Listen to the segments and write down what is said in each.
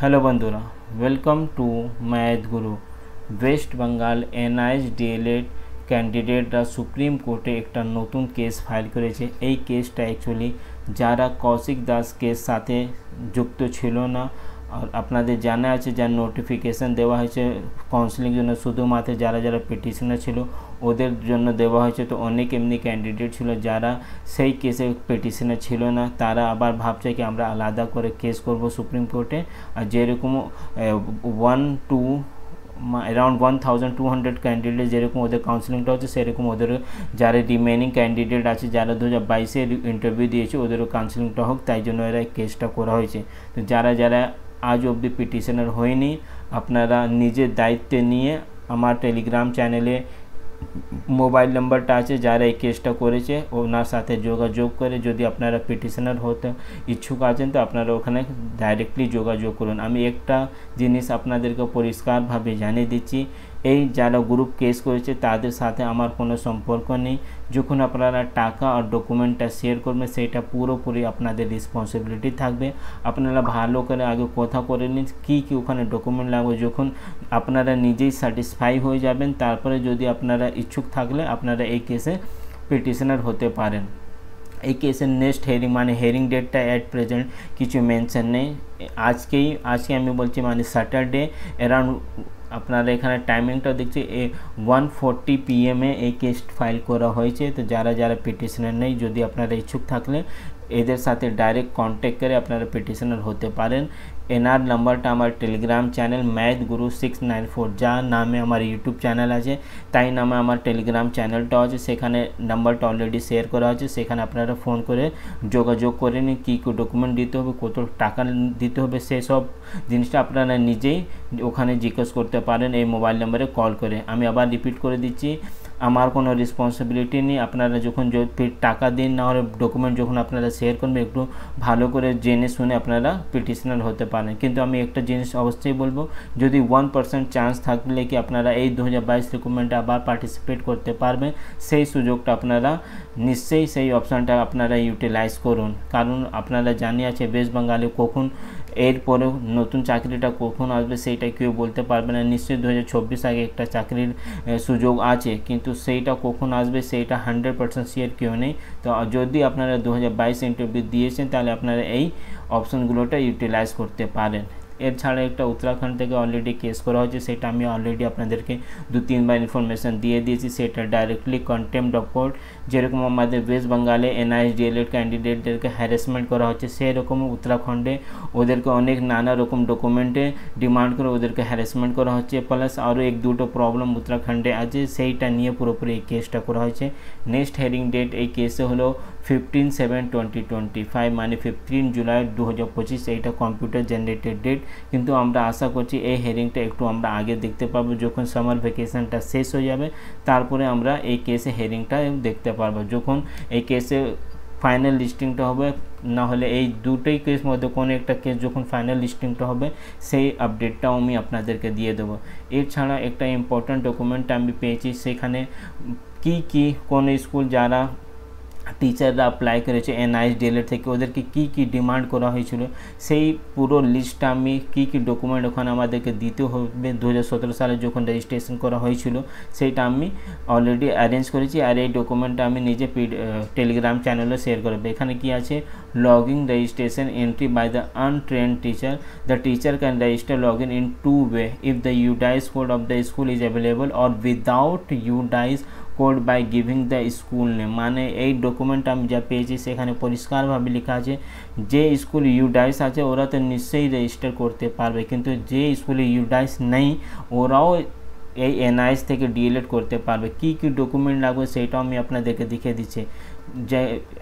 Hello বন্ধুরা, welcome to math guru. West Bengal NIS DLEd ক্যান্ডিডেটরা supreme কোর্টে একটা নতুন কেস ফাইল করেছে। এই কেসটা অ্যাকচুয়ালি যারা কৌশিক দাস কেস সাথে যুক্ত ছিল না, আর আপনাদের জানা আছে যার নোটিফিকেশান দেওয়া হয়েছে কাউন্সিলিং জন্য শুধুমাত্র যারা যারা পিটিশনার ছিল ওদের জন্য দেওয়া হয়েছে। তো অনেক এমনি ক্যান্ডিডেট ছিল যারা সেই কেসে পিটিশনার ছিল না, তারা আবার ভাবছে কি আমরা আলাদা করে কেস করব সুপ্রিম কোর্টে। আর যেরকম অ্যারাউন্ড 1200 ক্যান্ডিডেট যেরকম ওদের কাউন্সিলিংটা হচ্ছে, সেরকম ওদের যারা রিমেনিং ক্যান্ডিডেট আছে যারা 2022-এ ইন্টারভিউ দিয়েছে ওদেরও কাউন্সিলিংটা হোক, তাই জন্য এরা কেসটা করা হয়েছে। তো যারা যারা আজ অবধি পিটিশনার হয়নি, আপনারা নিজের দায়িত্বে নিয়ে আমার টেলিগ্রাম চ্যানেলে মোবাইল নাম্বারটা আছে, যারা এই কেসটা করেছে ওনার সাথে যোগাযোগ করে যদি আপনারা পিটিশনার হতে ইচ্ছুক আছেন তো আপনারা ওখানে ডাইরেক্টলি যোগাযোগ করুন। আমি একটা জিনিস আপনাদেরকে পরিষ্কারভাবে জানিয়ে দিচ্ছি, এই যারা গ্রুপ কেস করেছে তাদের সাথে আমার কোনো সম্পর্ক নেই। যখন আপনারা টাকা আর ডকুমেন্টটা শেয়ার করবেন সেটা পুরোপুরি আপনাদের রেসপন্সিবিলিটি থাকবে। আপনারা ভালো করে আগে কথা করে নিন কী কী ওখানে ডকুমেন্ট লাগবে। যখন আপনারা নিজেই স্যাটিসফাই হয়ে যাবেন তারপরে যদি আপনারা ইচ্ছুক থাকলে আপনারা এই কেসে পিটিশনার হতে পারেন। এই কেসের নেক্সট হেয়ারিং মানে হেয়ারিং ডেটটা অ্যাট প্রেজেন্ট কিছু মেনশন নেই। আজকে আমি বলছি মানে স্যাটারডে অ্যারাউন্ড আপনারা এখানে টাইমিংটা দেখছি 1:40 PM এই কেস ফাইল করা হয়েছে। তো যারা যারা পিটিশনার নেই যদি আপনারা ইচ্ছুক থাকলে এদের সাথে ডাইরেক্ট কন্ট্যাক্ট করে আপনারা পিটিশনার হতে পারেন। এনার নাম্বারটা আমার টেলিগ্রাম চ্যানেল ম্যাথ গুরু 694 যা নামে আমার ইউটিউব চ্যানেল আছে তাই নামে আমার টেলিগ্রাম চ্যানেলটাও আছে, সেখানে নাম্বারটা অলরেডি শেয়ার করা আছে। সেখানে আপনারা ফোন করে যোগাযোগ করে নিন কী কী ডকুমেন্ট দিতে হবে, কত টাকা দিতে হবে, সেসব জিনিসটা আপনারা নিজেই ওখানে জিজ্ঞেস করতে পারেন এই মোবাইল নাম্বারে কল করে। আমি আবার রিপিট করে দিচ্ছি, আমার কোনো রেসপন্সিবিলিটি নেই। আপনারা যখন টাকা দিন না হলে ডকুমেন্ট যখন আপনারা শেয়ার করবেন একটু ভালো করে জেনে শুনে আপনারা পিটিশনার হতে পারেন। কিন্তু আমি একটা জিনিস অবশ্যই বলবো, যদি 1% চান্স থাকলে কি আপনারা এই 2022 রিক্রুটমেন্টে আবার পার্টিসিপেট করতে পারবেন, সেই সুযোগটা আপনারা নিশ্চয়ই সেই অপশানটা আপনারা ইউটিলাইজ করুন। কারণ আপনারা জানিয়ে আছে ওয়েস্ট বেঙ্গলে কখন এরপরে নতুন চাকরিটা কখন আসবে সেইটা কেউ বলতে পারবে না। নিশ্চয়ই 2024 আগে একটা চাকরির সুযোগ আছে, কিন্তু সেইটা কখন আসবে সেইটা 100% শিওর কেউ নেই। তো যদি আপনারা 2022 ইন্টারভিউ দিয়েছেন তাহলে আপনারা এই অপশানগুলোটা ইউটিলাইজ করতে পারেন। এর ছাড়া একটা উত্তরাখণ্ড থেকে অলরেডি কেস করা হয়েছে, সেটা আমি অলরেডি আপনাদেরকে 2-3 বার ইনফরমেশান দিয়ে দিয়েছি। সেটা ডাইরেক্টলি কন্টেম্পট অফ কোর্ট, যেরকম আমাদের ওয়েস্ট বেঙ্গলে এনআইএস ডিএলএড ক্যান্ডিডেটদেরকে হ্যারাসমেন্ট করা হচ্ছে সেরকম উত্তরাখণ্ডে ওদেরকে অনেক নানা রকম ডকুমেন্টে ডিমান্ড করে ওদেরকে হ্যারাসমেন্ট করা হচ্ছে। প্লাস আরও 1-2টো প্রবলেম উত্তরাখণ্ডে আছে, সেইটা নিয়ে পুরোপুরি এই কেসটা করা হয়েছে। নেক্সট হিয়ারিং ডেট এই কেসে হলো 15/7/2025 মানে 15 জুলাই 2025। এইটা কম্পিউটার জেনারেটেড ডেট, কিন্তু আমরা আশা করছি এই হিয়ারিংটা একটু আমরা আগে দেখতে পাবো। যখন সামার ভ্যাকেশনটা শেষ হয়ে যাবে তারপরে আমরা এই কেসে হিয়ারিংটা দেখতে পারবো, যখন এই কেসে ফাইনাল লিস্টিংটা হবে। না হলে এই দুটোই কেস মধ্যে কোনো একটা কেস যখন ফাইনাল লিস্টিংটা হবে সেই আপডেটটাও আমি আপনাদেরকে দিয়ে দেবো। এছাড়া একটা ইম্পর্ট্যান্ট ডকুমেন্ট আমি পেয়েছি, সেখানে কি কোন স্কুল যারা টিচাররা অ্যাপ্লাই করেছে এনআইএস ডিএলএড থেকে ওদেরকে কি ডিমান্ড করা হয়েছিল সেই পুরো লিস্টটা আমি কি ডকুমেন্ট ওখানে আমাদেরকে দিতে হবে 2017 সালে যখন রেজিস্ট্রেশন করা হয়েছিল সেইটা আমি অলরেডি অ্যারেঞ্জ করেছি। আর এই ডকুমেন্টটা আমি নিজে টেলিগ্রাম চ্যানেলে শেয়ার করবো। এখানে কি আছে, login registration entry by the untrained teacher, the teacher can register login in 2 way if the UDICE code of the school is available or without UDICE code by giving the school name. মানে এই document আমি যা পেয়েছি সেখানে পরিষ্কারভাবে লেখা আছে যে স্কুল UDICE আছে ওরা তো নিশ্চয়ই রেজিস্টার করতে পারবে, কিন্তু যে স্কুলে UDICE নেই ওরাও এই এনআইএস থেকে ডিএলএড করতে পারবে। কি ডকুমেন্ট লাগবে সেটাও আমি আপনাদেরকে দেখিয়ে দিচ্ছি। যে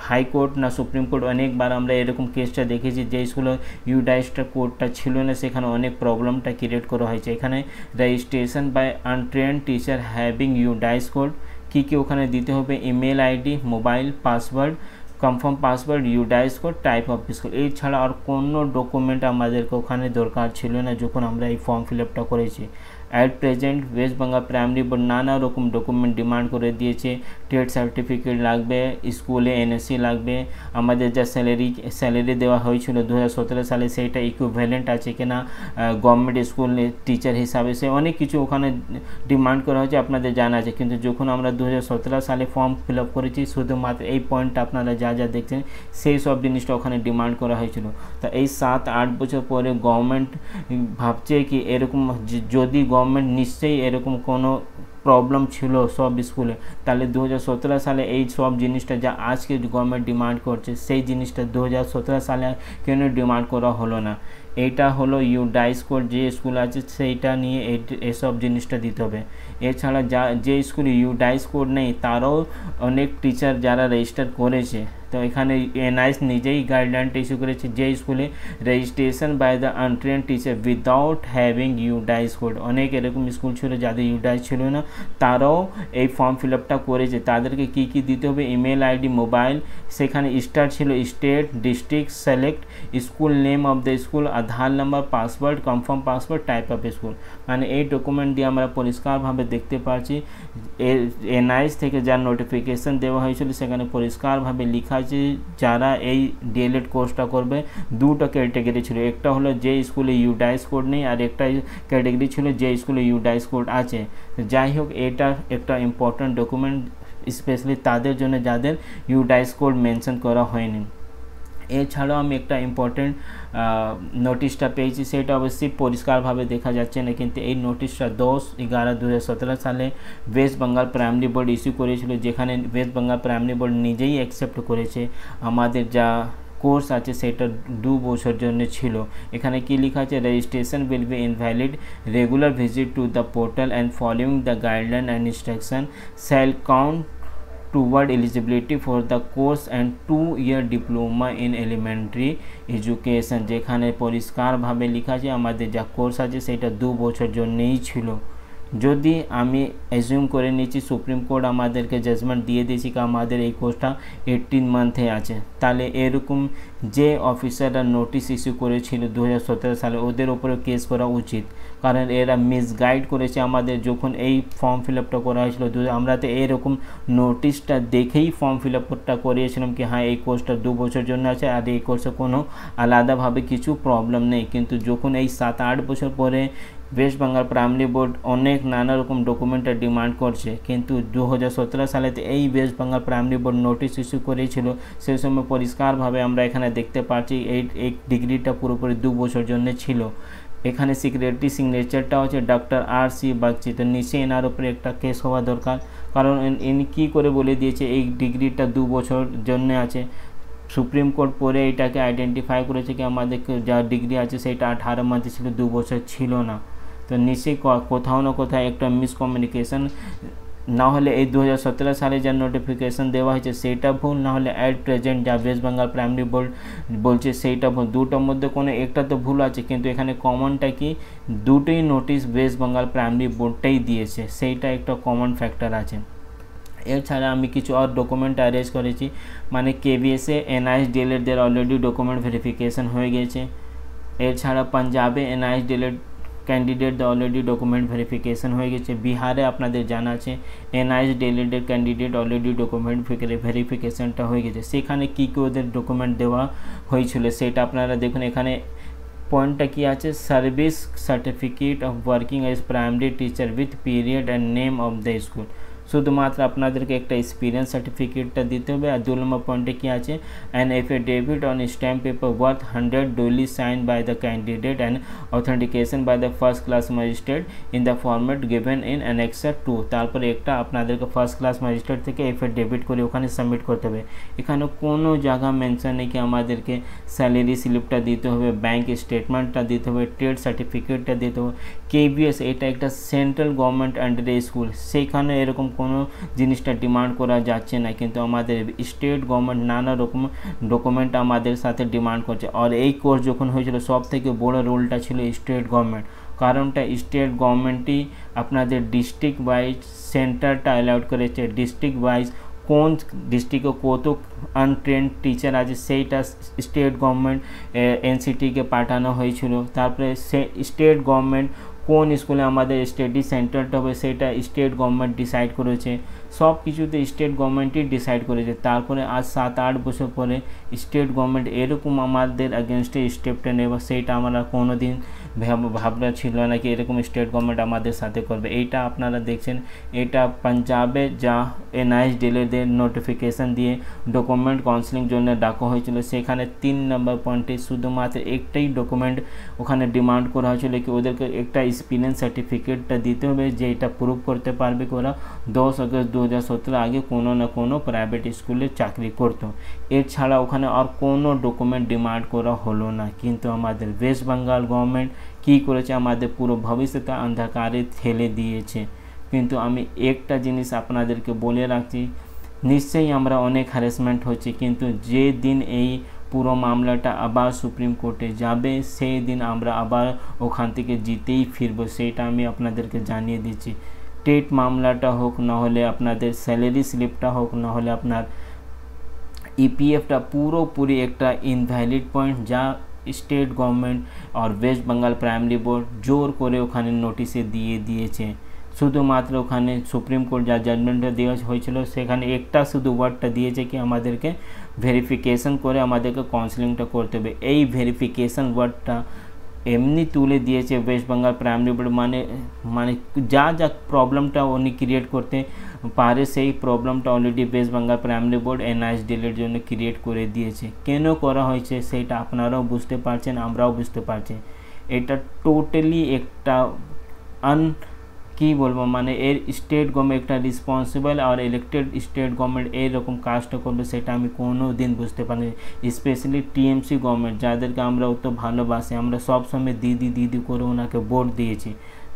হাইকোর্ট না সুপ্রিম কোর্ট অনেকবার আমরা এরকম কেসটা দেখেছি যে স্কুলে UDICE কোডটা ছিল না, সেখানে অনেক প্রবলেমটা ক্রিয়েট করা হয়েছে। এখানে registration by untrained teacher having UDICE code কি ওখানে দিতে হবে, email ID, mobile, password, confirm password, UDICE code, type of school. এছাড়া আর কোনো ডকুমেন্ট আমাদেরকে ওখানে দরকার ছিল না যখন আমরা এই ফর্ম ফিল আপটা করেছি। At present West Bengal primary board নানা রকম ডকুমেন্ট ডিমান্ড করে দিয়েছে। ট্রেড সার্টিফিকেট লাগবে, স্কুলে এনএসসি লাগবে, আমাদের যা স্যালারি দেওয়া হয়েছিল 2017 সালে সেইটা ইকুইভ্যালেন্ট আছে কিনা গভর্নমেন্ট স্কুল টিচার হিসাবে, সে অনেক কিছু ওখানে ডিমান্ড করা হয়েছে, আপনাদের জানা আছে। কিন্তু যখন আমরা 2017 সালে ফর্ম ফিল আপ করেছি শুধুমাত্র এই পয়েন্টটা আপনারা যা যা দেখছেন সেই সব জিনিসটা ওখানে ডিমান্ড করা হয়েছিল। তা এই 7-8 বছর পরে গভর্নমেন্ট ভাবছে কি এরকম যদি গভর্নমেন্ট নিশ্চয়ই এরকম কোনো প্রবলেম ছিল সব স্কুলে, তাহলে 2017 সালে এই সব জিনিসটা যা আজকে গভর্নমেন্ট ডিমান্ড করছে সেই জিনিসটা 2017 সালে কেন ডিমান্ড করা হলো না। এইটা হলো ইউডাইস কোড, যে স্কুল আছে সেইটা নিয়ে এসব জিনিসটা দিতে হবে। এছাড়া যে স্কুলে ইউডাইস কোড নেই তারও অনেক টিচার যারা রেজিস্টার করেছে, তো এখানে এনআইএস নিজেই গাইডলাইনটা ইস্যু করেছে যে স্কুলে registration by the untrained teacher without having UDISE code, অনেক এরকম স্কুল ছিল যাদের ইউডাইস ছিল না, তারাও এই ফর্ম ফিল আপটা করেছে। তাদেরকে কি কি দিতে হবে, ইমেল আইডি, মোবাইল, সেখানে স্টার ছিল state, district, select, school name of the school, Aadhaar number, password, confirm password, type of school. মানে এই ডকুমেন্ট দিয়ে আমরা পরিষ্কারভাবে দেখতে পাচ্ছি এনআইএস থেকে যা নোটিফিকেশন দেওয়া হয়েছিল সেখানে পরিষ্কারভাবে লেখা আছে যারা এই ডিএলএড কোর্সটা করবে দুটো ক্যাটাগরি ছিল, একটা হলো যে স্কুলে ইউডাইস কোড নেই আর একটা ক্যাটাগরি ছিল যে স্কুলে ইউডাইস কোড আছে। যাই হোক এটা একটা ইম্পর্ট্যান্ট ডকুমেন্ট স্পেশালি তাদের জন্য যাদের ইউডাইস কোড মেনশন করা হয়নি। এছাড়াও আমি একটা ইম্পর্টেন্ট নোটিশটা পেয়েছি, সেটা অবশ্যই পরিষ্কারভাবে দেখা যাচ্ছে না, কিন্তু এই নোটিশটা 10/11/2017 সালে West Bengal primary board issue করেছিল, যেখানে ওয়েস্ট বেঙ্গল প্রাইমারি বোর্ড নিজেই অ্যাকসেপ্ট করেছে আমাদের যা কোর্স আছে সেটা 2 বছর জন্য ছিল। এখানে কি লেখা আছে, registration will be invalid, regular visit to the portal and following the guideline and instruction shall count toward eligibility for the course and 2-year diploma in elementary education। যেখানে পরিষ্কারভাবে লেখা আছে আমাদের যা কোর্স আছে সেটা 2 বছর জন্যই ছিল। যদি আমি অ্যাজিউম করে নিচ্ছি সুপ্রিম কোর্ট আমাদেরকে জাজমেন্ট দিয়ে দিয়েছি কি আমাদের এই কোর্সটা 18 মান্থে আছে, তাহলে এরকম যে অফিসাররা নোটিশ ইস্যু করেছিল 2017 সালে ওদের উপরে কেস করা উচিত, কারণ এরা মিসগাইড করেছে আমাদের। যখন এই ফর্ম ফিল আপটা করা হয়েছিল আমরা তো এরকম নোটিশটা দেখেই ফর্ম ফিল আপটা করিয়েছিলাম কি হ্যাঁ এই কোর্সটা 2 বছর জন্য আছে আর এই কোর্সে কোনো আলাদাভাবে কিছু প্রবলেম নেই। কিন্তু যখন এই 7-8 বছর পরে ওয়েস্ট বেঙ্গল প্রাইমারি বোর্ড অনেক নানা রকম ডকুমেন্টের ডিমান্ড করছে, কিন্তু 2017 সালেতে এই West Bengal primary board notice issue করেছিল সেই সময় পরিষ্কারভাবে আমরা এখানে দেখতে পাচ্ছি এই ডিগ্রিটা পুরোপুরি 2 বছর জন্য ছিল। এখানে সিক্রেটারি সিগনেচারটা হচ্ছে ডক্টর R.C. বাগচি, তো নিশ্চয়ই এনার উপরে একটা কেস হওয়া দরকার, কারণ ইনি কী করে বলে দিয়েছে এই ডিগ্রিটা 2 বছর জন্য আছে। সুপ্রিম কোর্ট পরে এটাকে আইডেন্টিফাই করেছে কি আমাদের যা ডিগ্রি আছে সেটা 18 মান্থে ছিল, 2 বছর ছিল না। তো নিশ্চয়ই কোথাও না কোথাও একটা মিসকমিউনিকেশন, না হলে এই 2017 সালে যা নোটিফিকেশন দেওয়া হয়েছে সেটা ভুল, না হলে অ্যাট প্রেজেন্ট যা ওয়েস্ট বেঙ্গল প্রাইমারি বোর্ড বলছে সেইটা ভুল। দুটোর মধ্যে কোনো একটা তো ভুল আছে, কিন্তু এখানে কমনটা কি দুটোই নোটিশ ওয়েস্ট বেঙ্গল প্রাইমারি বোর্ডটাই দিয়েছে, সেইটা একটা কমন ফ্যাক্টর আছে। এছাড়া আমি কিছু আর ডকুমেন্ট অ্যারেঞ্জ করেছি, মানে কেভিএসে এনআইএস ডিএলএডদের অলরেডি ডকুমেন্ট ভেরিফিকেশন হয়ে গেছে। এছাড়া পাঞ্জাবে NIS DElEd candidate already document verification হয়ে গেছে। বিহারে আপনাদের জানা আছে এনআইএস ডিএলএডের ক্যান্ডিডেট অলরেডি ডকুমেন্ট ভেরিফিকেশনটা হয়ে গেছে। সেখানে কী কী ওদের ডকুমেন্ট দেওয়া হয়েছিল সেটা আপনারা দেখুন। এখানে পয়েন্টটা কি আছে, service certificate of working as primary teacher with period and name of the school, শুধুমাত্র আপনাদেরকে একটা এক্সপিরিয়েন্স সার্টিফিকেটটা দিতে হবে। আর 2 নম্বর পয়েন্টে কি আছে, an affidavit on stamp paper worth 100 duly signed by the candidate and authentication by the first class magistrate in the format given in annexure 2। তারপরে একটা আপনাদেরকে ফার্স্ট ক্লাস ম্যাজিস্ট্রেট থেকে এফিডেভিট করে ওখানে সাবমিট করতে হবে। এখানে কোনো জায়গা মেনশন নেই কি আমাদেরকে স্যালারি স্লিপটা দিতে হবে, ব্যাঙ্ক স্টেটমেন্টটা দিতে হবে, ট্রেড সার্টিফিকেটটা দিতে হবে। কেভিএস এটা একটা সেন্ট্রাল গভর্নমেন্ট আন্ডারে স্কুল, সেইখানে এরকম কোনো জিনিসটা ডিমান্ড করা যাচ্ছে না, কিন্তু আমাদের স্টেট গভর্নমেন্ট নানা রকম ডকুমেন্ট আমাদের সাথে ডিমান্ড করছে। আর এই কোর্স যখন হয়েছিল সব থেকে বড় রোলটা ছিল স্টেট গভর্নমেন্ট, কারণটা স্টেট গভর্নমেন্টই আপনাদের ডিস্ট্রিক্ট ওয়াইজ সেন্টারটা অ্যালাউড করেছে। ডিস্ট্রিক্ট ওয়াইজ কোন ডিস্ট্রিক্টে কত আনট্রেন্ড টিচার আছে সেইটা স্টেট গভর্নমেন্ট এনসিটিকে পাঠানো হয়েছিল। তারপরে স্টেট গভর্নমেন্ট কোন স্কুলে আমাদের স্টাডি সেন্টারটা হবে সেটা স্টেট গভর্নমেন্ট ডিসাইড করেছে, সব কিছুতে স্টেট গভর্নমেন্টই ডিসাইড করেছে। তারপরে আজ 7-8 বছর পরে স্টেট গভর্নমেন্ট এরকম আমাদের এগেনস্টে স্টেপটা নেবে, সেইটা আমরা কোনো দিন ভাবনা ছিল না কি এরকম স্টেট গভর্নমেন্ট আমাদের সাথে করবে। এইটা আপনারা দেখছেন, এটা পাঞ্জাবে যা NISDLদের নোটিফিকেশান দিয়ে ডকুমেন্ট কাউন্সিলিং জন্য ডাকা হয়েছিল, সেখানে 3 নম্বর পয়েন্টে শুধুমাত্র একটাই ডকুমেন্ট ওখানে ডিমান্ড করা হয়েছিল কি ওদেরকে একটা এক্সপিরিয়েন্স সার্টিফিকেটটা দিতে হবে, যে এটা প্রুভ করতে পারবে কি ওরা 10 আগস্ট 2017 আগে কোনো না কোনো প্রাইভেট স্কুলে চাকরি করতো। এছাড়া ওখানে আর কোনো ডকুমেন্ট ডিমান্ড করা হলো না। কিন্তু আমাদের ওয়েস্ট বেঙ্গল গভর্নমেন্ট কী করেছে, আমাদের পুরো ভবিষ্যতে অন্ধকারে ঠেলে দিয়েছে। কিন্তু আমি একটা জিনিস আপনাদেরকে বলে রাখছি, নিশ্চয়ই আমরা অনেক হ্যারাসমেন্ট হচ্ছে, কিন্তু যে দিন এই পুরো মামলাটা আবার সুপ্রিম কোর্টে যাবে সেই দিন আমরা আবার ওখান থেকে জিতেই ফিরবো, সেইটা আমি আপনাদেরকে জানিয়ে দিচ্ছি। টেট মামলাটা হোক, না হলে আপনাদের স্যালারি স্লিপটা হোক, না হলে আপনার EPFটা পুরোপুরি একটা ইনভ্যালিড পয়েন্ট, যা স্টেট গভর্নমেন্ট আর ওয়েস্ট বেঙ্গল প্রাইমারি বোর্ড জোর করে ওখানে নোটিশে দিয়ে দিয়েছে। শুধুমাত্র ওখানে সুপ্রিম কোর্ট যা জাজমেন্টটা দেওয়া হয়েছিল সেখানে একটা শুধু ওয়ার্ডটা দিয়েছে কি আমাদেরকে ভেরিফিকেশন করে আমাদেরকে কাউন্সিলিংটা করতে হবে। এই ভেরিফিকেশন ওয়ার্ডটা এমনি তুলে দিয়েছে ওয়েস্ট বেঙ্গল প্রাইমারি বোর্ড, মানে যা যা প্রবলেমটা উনি ক্রিয়েট করতে পারে সেই প্রবলেমটা already West Bengal primary board NISDLের জন্য ক্রিয়েট করে দিয়েছে। কেন করা হয়েছে সেটা আপনারাও বুঝতে পারছেন, আমরাও বুঝতে পারছি। এটা টোটালি একটা কি বলবো, মানে এর স্টেট গভর্নমেন্ট একটা রেসপন্সিবল আর ইলেক্টেড স্টেট গভর্নমেন্ট এইরকম কাজটা করবে সেটা আমি কোনো দিন বুঝতে পারিনি। স্পেশালি TMC গভর্নমেন্ট, যাদেরকে আমরা অত ভালোবাসি, আমরা সবসময় দিদি দিদি করে ওনাকে ভোট দিয়েছি,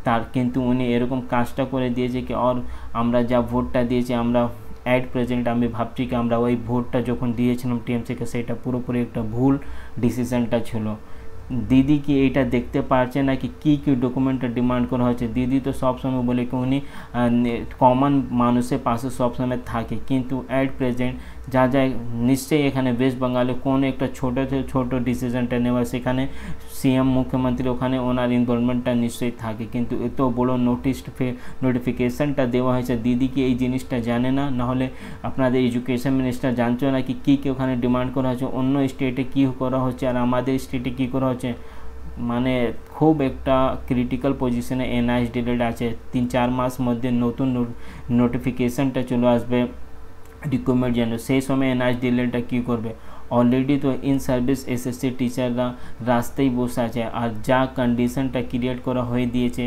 তার কিন্তু উনি এরকম কাজটা করে দিয়েছে কি, আর আমরা যা ভোটটা দিয়েছি আমরা অ্যাট প্রেজেন্ট আমি ভাবছি কি আমরা ওই ভোটটা যখন দিয়েছিলাম TMCকে সেটা পুরোপুরি একটা ভুল ডিসিশনটা ছিল। দিদি কি এটা দেখতে পারছে না কি কী ডকুমেন্টটা ডিমান্ড করা হয়েছে? দিদি তো সবসময় বলে কি উনি কমন মানুষের পাশে সবসময় থাকে, কিন্তু অ্যাট প্রেজেন্ট যা যা নিশ্চয়ই এখানে ওয়েস্ট বেঙ্গলে কোনো একটা ছোটো ডিসিশনটা নেওয়া, সেখানে CM মুখ্যমন্ত্রী ওখানে ওনার ইনভলভমেন্টটা নিশ্চয়ই থাকে, কিন্তু এত বড় নোটিফিকেশানটা দেওয়া হয়েছে, দিদি কি এই জিনিসটা জানে না? নাহলে আপনাদের এডুকেশন মিনিস্টার জানছো না কি কী ওখানে ডিমান্ড করা হচ্ছে, অন্য স্টেটে কী করা হচ্ছে আর আমাদের স্টেটে কী করা হচ্ছে? মানে খুব একটা ক্রিটিক্যাল পজিশনে NISDL আছে। 3-4 মাস মধ্যে নতুন নোটিফিকেশানটা চলে আসবে রিক্রুটমেন্ট জন্য, সেই সময় NISDLটা কী করবে? অলরেডি তো ইন সার্ভিস SSC টিচাররা রাস্তায় বসে আছে, আর যা কন্ডিশনটা ক্রিয়েট করা হয়ে দিয়েছে,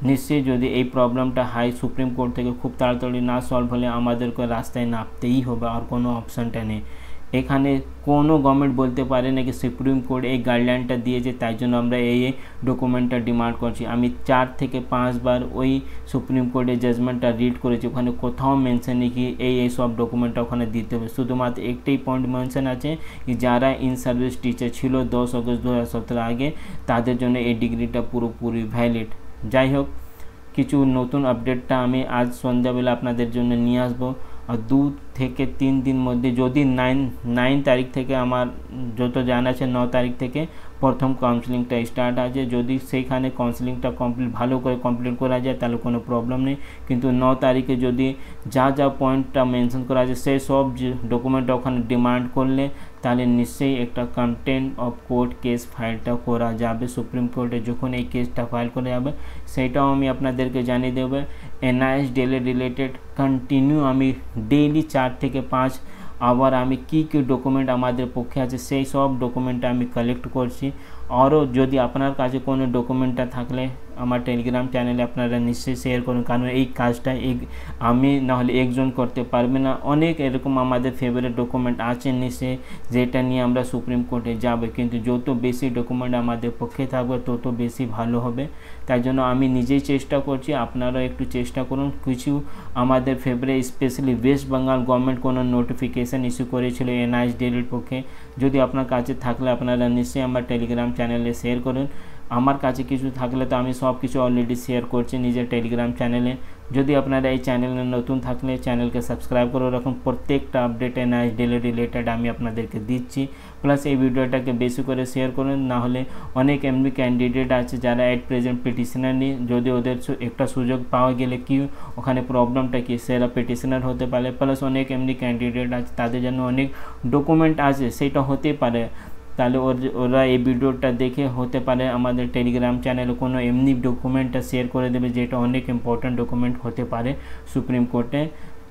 নিশ্চয়ই যদি এই প্রবলেমটা হাই সুপ্রিম কোর্ট থেকে খুব তাড়াতাড়ি না সলভ হলে আমাদেরকে রাস্তায় নামতেই হবে, আর কোনো অপশানটা নেই। এখানে কোনো গভর্নমেন্ট বলতে পারে না কি সুপ্রিম কোর্ট এই গাইডলাইনটা দিয়েছে তাই জন্য আমরা এই ডকুমেন্টটা ডিমান্ড করছি। আমি 4 থেকে 5 বার ওই সুপ্রিম কোর্টের জাজমেন্টটা রিড করেছি, ওখানে কোথাও মেনশন নেই কি এই সব ডকুমেন্টটা ওখানে দিতে হবে। শুধুমাত্র একটাই পয়েন্ট মেনশন আছে কি যারা ইন সার্ভিস টিচার ছিল 10 আগস্ট 2017 আগে, তাদের জন্য এই ডিগ্রিটা পুরোপুরি ভ্যালিড। যাই হোক, কিছু নতুন আপডেটটা আমি আজ সন্ধ্যাবেলা আপনাদের জন্য নিয়ে আসবো। আর 2 থেকে 3 দিন মধ্যে যদি 9 তারিখ থেকে আমার যত জানা আছে 9 তারিখ থেকে প্রথম কাউন্সিলিংটা স্টার্ট আছে। যদি সেইখানে কাউন্সিলিংটা ভালো করে কমপ্লিট করা যায় তাহলে কোনো প্রবলেম নেই, কিন্তু 9 তারিখে যদি যা যা পয়েন্টটা মেনশন করা আছে সেই সব ডকুমেন্টটা ওখানে ডিমান্ড করলে তাহলে নিশ্চয়ই একটা কন্টেম্পট অফ কোর্ট কেস ফাইলটা করা যাবে সুপ্রিম কোর্টে। যখন এই কেসটা ফাইল করা যাবে সেটাও আমি আপনাদেরকে জানিয়ে দেবো। NISDL রিলেটেড কন্টিনিউ আমি ডেইলি 4 থেকে 5 আবার আমি কী ডকুমেন্ট আমাদের পক্ষে আছে সেই সব ডকুমেন্টটা আমি কালেক্ট করছি। আরও যদি আপনার কাছে কোনো ডকুমেন্টটা থাকলে আমার টেলিগ্রাম চ্যানেলে আপনারা নিশ্চয়ই শেয়ার করুন, কারণ এই কাজটা আমি নাহলে একজন করতে পারবে না। অনেক এরকম আমাদের ফেভারিট ডকুমেন্ট আছে নিশ্চয়ই যেটা নিয়ে আমরা সুপ্রিম কোর্টে যাবে, কিন্তু যত বেশি ডকুমেন্ট আমাদের পক্ষে থাকবে তত বেশি ভালো হবে। তাই জন্য আমি নিজেই চেষ্টা করছি, আপনারাও একটু চেষ্টা করুন। কিছু আমাদের favourite specially West Bengal government কোনো নোটিফিকেশান ইস্যু করেছিল NISDL এর পক্ষে, যদি আপনার কাছে থাকলে আপনারা নিশ্চয়ই আমার টেলিগ্রাম চ্যানেলে শেয়ার করুন। আমার কাছে কিছু থাকলে তো আমি সব কিছু অলরেডি শেয়ার করছি নিজের টেলিগ্রাম চ্যানেলে। যদি আপনারা এই চ্যানেলে নতুন থাকলে চ্যানেলকে সাবস্ক্রাইব করে রাখুন, প্রত্যেকটা আপডেট এনআইএস ডেলি রিলেটেড আমি আপনাদেরকে দিচ্ছি। প্লাস এই ভিডিওটাকে বেশি করে শেয়ার করুন, না হলে অনেক এমনি ক্যান্ডিডেট আছে যারা অ্যাট প্রেজেন্ট পিটিশনার নেই, যদি ওদের একটা সুযোগ পাওয়া গেলে কি ওখানে প্রবলেমটা কি সেরা পিটিশনার হতে পারে। প্লাস অনেক এমনি ক্যান্ডিডেট আছে তাদের জন্য অনেক ডকুমেন্ট আছে সেটা হতে পারে, তাহলে ওরা এই ভিডিওটা দেখে হতে পারে আমাদের টেলিগ্রাম চ্যানেলে কোনো এমনি ডকুমেন্টটা শেয়ার করে দেবে যেটা অনেক ইম্পর্ট্যান্ট ডকুমেন্ট হতে পারে সুপ্রিম কোর্টে।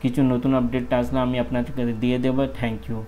কিছু নতুন আপডেট আসলে আমি আপনাদেরকে দিয়ে দেবো। Thank you.